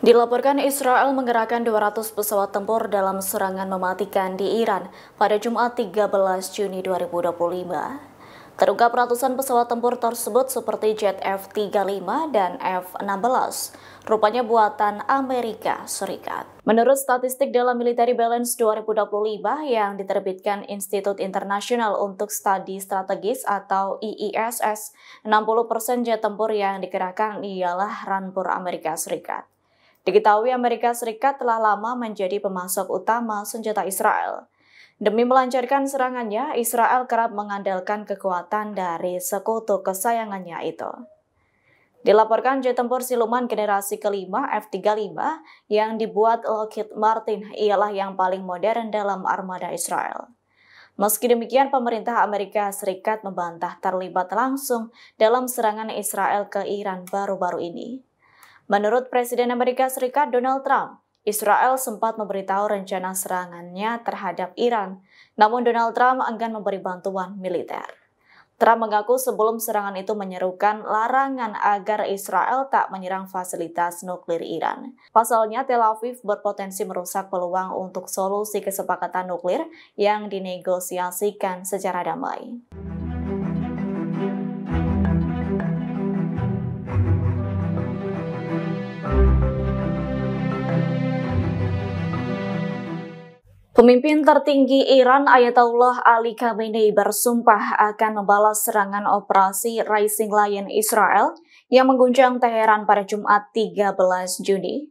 Dilaporkan Israel mengerahkan 200 pesawat tempur dalam serangan mematikan di Iran pada Jumat 13 Juni 2025. Terungkap ratusan pesawat tempur tersebut seperti jet F-35 dan F-16, rupanya buatan Amerika Serikat. Menurut statistik dalam Military Balance 2025 yang diterbitkan Institut Internasional untuk Studi Strategis atau IISS, 60% jet tempur yang dikerahkan ialah rampur Amerika Serikat. Diketahui Amerika Serikat telah lama menjadi pemasok utama senjata Israel. Demi melancarkan serangannya, Israel kerap mengandalkan kekuatan dari sekutu kesayangannya itu. Dilaporkan jet tempur siluman generasi kelima F-35 yang dibuat Lockheed Martin ialah yang paling modern dalam armada Israel. Meski demikian, pemerintah Amerika Serikat membantah terlibat langsung dalam serangan Israel ke Iran baru-baru ini. Menurut Presiden Amerika Serikat Donald Trump, Israel sempat memberitahu rencana serangannya terhadap Iran, namun Donald Trump enggan memberi bantuan militer. Trump mengaku sebelum serangan itu menyerukan larangan agar Israel tak menyerang fasilitas nuklir Iran. Pasalnya, Tel Aviv berpotensi merusak peluang untuk solusi kesepakatan nuklir yang dinegosiasikan secara damai. Pemimpin tertinggi Iran Ayatollah Ali Khamenei bersumpah akan membalas serangan operasi Rising Lion Israel yang mengguncang Teheran pada Jumat 13 Juni.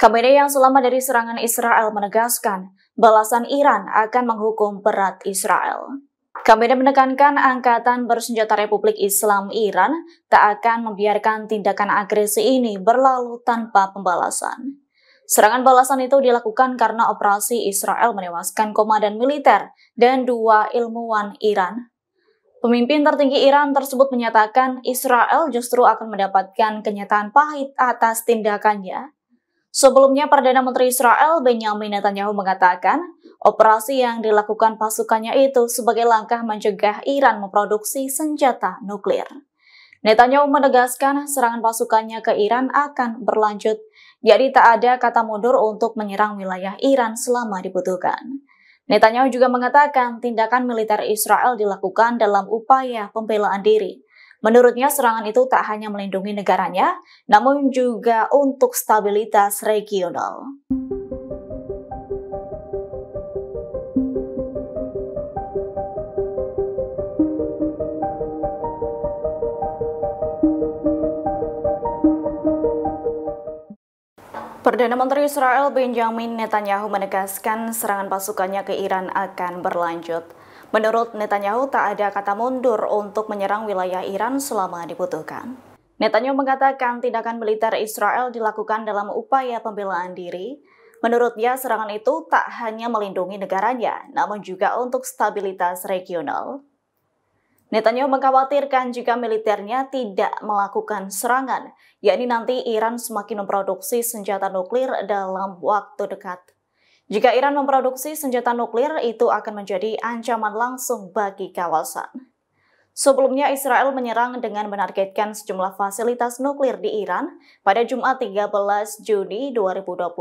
Khamenei yang selamat dari serangan Israel menegaskan balasan Iran akan menghukum berat Israel. Khamenei menekankan Angkatan Bersenjata Republik Islam Iran tak akan membiarkan tindakan agresi ini berlalu tanpa pembalasan. Serangan balasan itu dilakukan karena operasi Israel menewaskan komandan militer dan 2 ilmuwan Iran. Pemimpin tertinggi Iran tersebut menyatakan Israel justru akan mendapatkan kenyataan pahit atas tindakannya. Sebelumnya, Perdana Menteri Israel Benjamin Netanyahu mengatakan operasi yang dilakukan pasukannya itu sebagai langkah mencegah Iran memproduksi senjata nuklir. Netanyahu menegaskan serangan pasukannya ke Iran akan berlanjut, jadi tak ada kata mundur untuk menyerang wilayah Iran selama dibutuhkan. Netanyahu juga mengatakan tindakan militer Israel dilakukan dalam upaya pembelaan diri. Menurutnya serangan itu tak hanya melindungi negaranya, namun juga untuk stabilitas regional. Perdana Menteri Israel Benjamin Netanyahu menegaskan serangan pasukannya ke Iran akan berlanjut. Menurut Netanyahu, tak ada kata mundur untuk menyerang wilayah Iran selama dibutuhkan. Netanyahu mengatakan tindakan militer Israel dilakukan dalam upaya pembelaan diri. Menurutnya, serangan itu tak hanya melindungi negaranya, namun juga untuk stabilitas regional. Netanyahu mengkhawatirkan jika militernya tidak melakukan serangan, yakni nanti Iran semakin memproduksi senjata nuklir dalam waktu dekat. Jika Iran memproduksi senjata nuklir, itu akan menjadi ancaman langsung bagi kawasan. Sebelumnya, Israel menyerang dengan menargetkan sejumlah fasilitas nuklir di Iran pada Jumat 13 Juni 2025.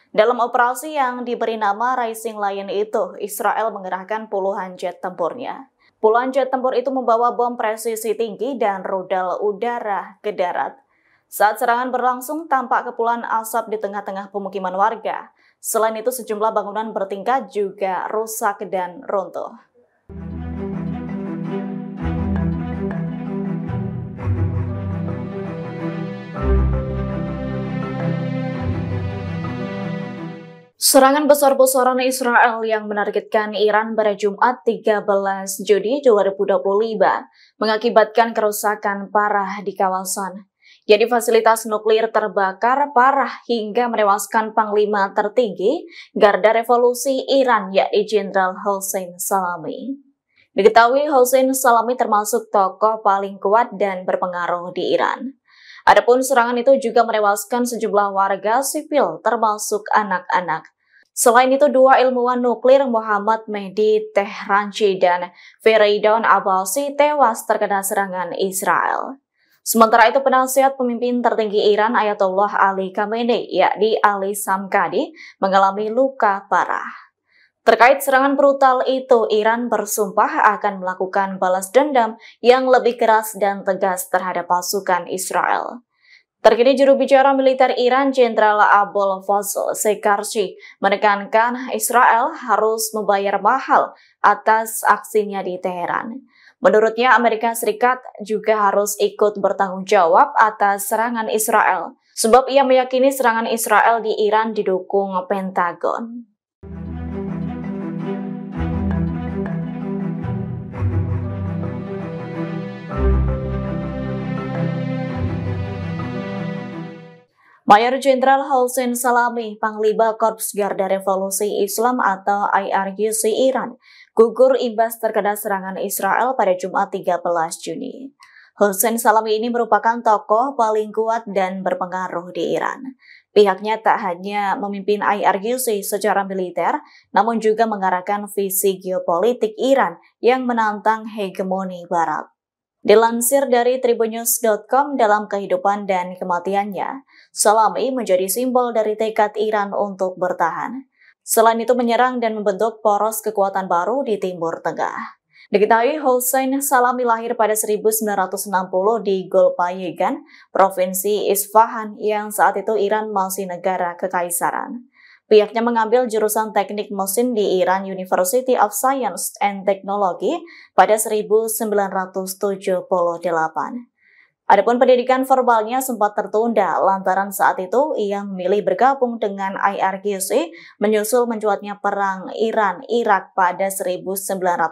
Dalam operasi yang diberi nama Rising Lion itu, Israel mengerahkan puluhan jet tempurnya. Puluhan jet tempur itu membawa bom presisi tinggi dan rudal udara ke darat. Saat serangan berlangsung, tampak kepulan asap di tengah-tengah pemukiman warga. Selain itu, sejumlah bangunan bertingkat juga rusak dan runtuh. Serangan besar-besaran Israel yang menargetkan Iran pada Jumat 13 Juni 2025 mengakibatkan kerusakan parah di kawasan. Jadi fasilitas nuklir terbakar parah hingga menewaskan Panglima tertinggi Garda Revolusi Iran yakni Jenderal Hossein Salami. Diketahui Hossein Salami termasuk tokoh paling kuat dan berpengaruh di Iran. Adapun serangan itu juga menewaskan sejumlah warga sipil termasuk anak-anak. Selain itu, 2 ilmuwan nuklir Muhammad Mehdi Tehranchi dan Feridun Abbasi tewas terkena serangan Israel. Sementara itu, penasihat pemimpin tertinggi Iran Ayatollah Ali Khamenei, yakni Ali Samkadi, mengalami luka parah. Terkait serangan brutal itu, Iran bersumpah akan melakukan balas dendam yang lebih keras dan tegas terhadap pasukan Israel. Terkini juru bicara militer Iran Jenderal Abul Fazl Shekarchi menekankan Israel harus membayar mahal atas aksinya di Teheran. Menurutnya, Amerika Serikat juga harus ikut bertanggung jawab atas serangan Israel, sebab ia meyakini serangan Israel di Iran didukung Pentagon. Mayor Jenderal Hossein Salami, Panglima Korps Garda Revolusi Islam atau IRGC Iran, gugur imbas terkena serangan Israel pada Jumat 13 Juni. Hossein Salami ini merupakan tokoh paling kuat dan berpengaruh di Iran. Pihaknya tak hanya memimpin IRGC secara militer, namun juga mengarahkan visi geopolitik Iran yang menantang hegemoni Barat. Dilansir dari tribunnews.com, dalam kehidupan dan kematiannya, Salami menjadi simbol dari tekad Iran untuk bertahan. Selain itu, menyerang dan membentuk poros kekuatan baru di Timur Tengah. Diketahui Hossein Salami lahir pada 1960 di Golpayegan, Provinsi Isfahan, yang saat itu Iran masih negara kekaisaran. Pihaknya mengambil jurusan teknik mesin di Iran University of Science and Technology pada 1978. Adapun pendidikan formalnya sempat tertunda lantaran saat itu ia memilih bergabung dengan IRGC menyusul mencuatnya perang Iran-Irak pada 1980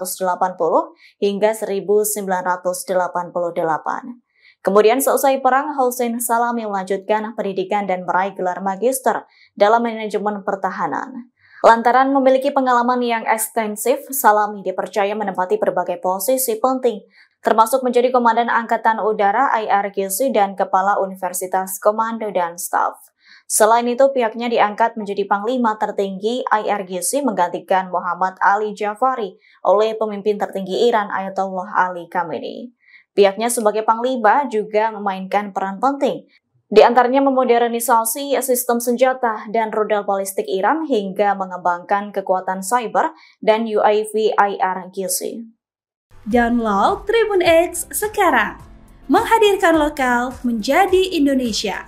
hingga 1988. Kemudian seusai perang, Hossein Salami melanjutkan pendidikan dan meraih gelar magister dalam manajemen pertahanan. Lantaran memiliki pengalaman yang ekstensif, Salami dipercaya menempati berbagai posisi penting, termasuk menjadi Komandan Angkatan Udara IRGC dan Kepala Universitas Komando dan Staf. Selain itu, pihaknya diangkat menjadi Panglima tertinggi IRGC menggantikan Muhammad Ali Jafari oleh pemimpin tertinggi Iran Ayatollah Ali Khamenei. Pihaknya sebagai Panglima juga memainkan peran penting, di antaranya memodernisasi sistem senjata dan rudal balistik Iran hingga mengembangkan kekuatan cyber dan UAV IRGC. Download Tribun X sekarang, menghadirkan lokal menjadi Indonesia.